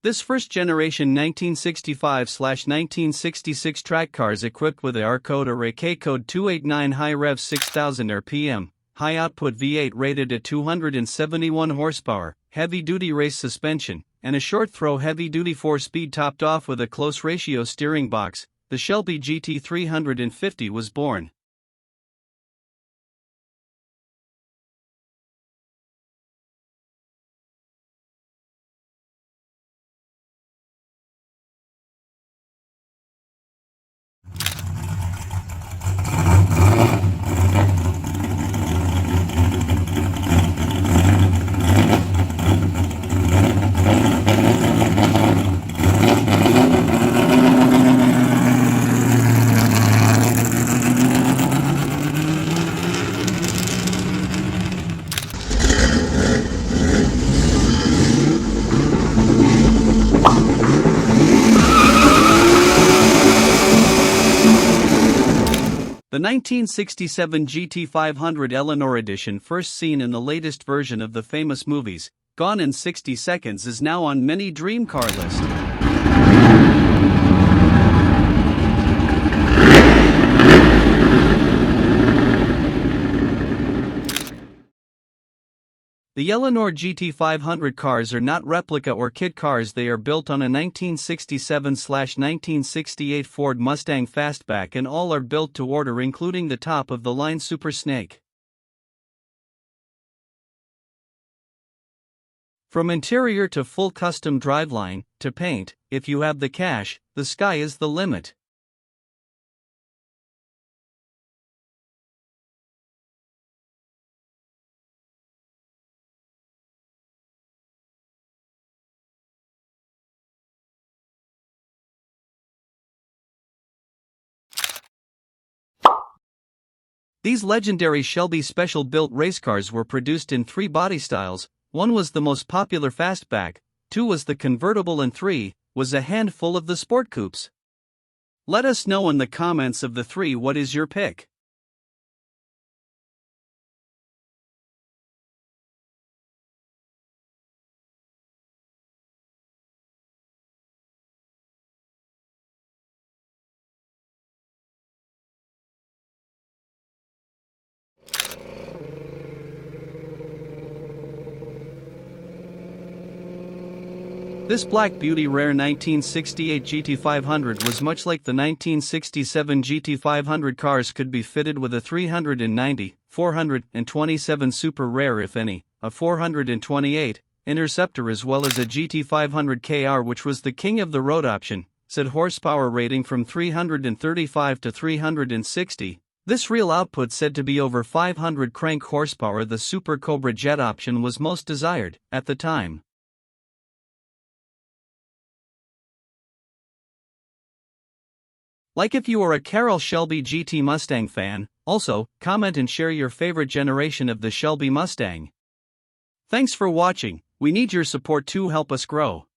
This first-generation 1965/1966 track car is equipped with a R code or a K code 289 high rev 6000 rpm, high output V8 rated at 271 horsepower, heavy-duty race suspension, and a short-throw heavy-duty 4-speed topped off with a close ratio steering box. The Shelby GT350 was born. The 1967 GT500 Eleanor edition, first seen in the latest version of the famous movies, Gone in 60 Seconds, is now on many dream car lists. The Eleanor GT500 cars are not replica or kit cars. They are built on a 1967/1968 Ford Mustang Fastback, and all are built to order, including the top-of-the-line Super Snake. From interior to full custom driveline, to paint, if you have the cash, the sky is the limit. These legendary Shelby special-built race cars were produced in 3 body styles. 1 was the most popular fastback, 2 was the convertible, and 3 was a handful of the sport coupes. Let us know in the comments of the 3 what is your pick. This Black Beauty rare 1968 GT500 was much like the 1967 GT500 cars. Could be fitted with a 390, 427 super rare, if any, a 428 Interceptor, as well as a GT500 KR, which was the king of the road option, said horsepower rating from 335 to 360. This real output said to be over 500 crank horsepower. The Super Cobra jet option was most desired at the time. Like if you are a Carroll Shelby GT Mustang fan. Also, comment and share your favorite generation of the Shelby Mustang. Thanks for watching. We need your support to help us grow.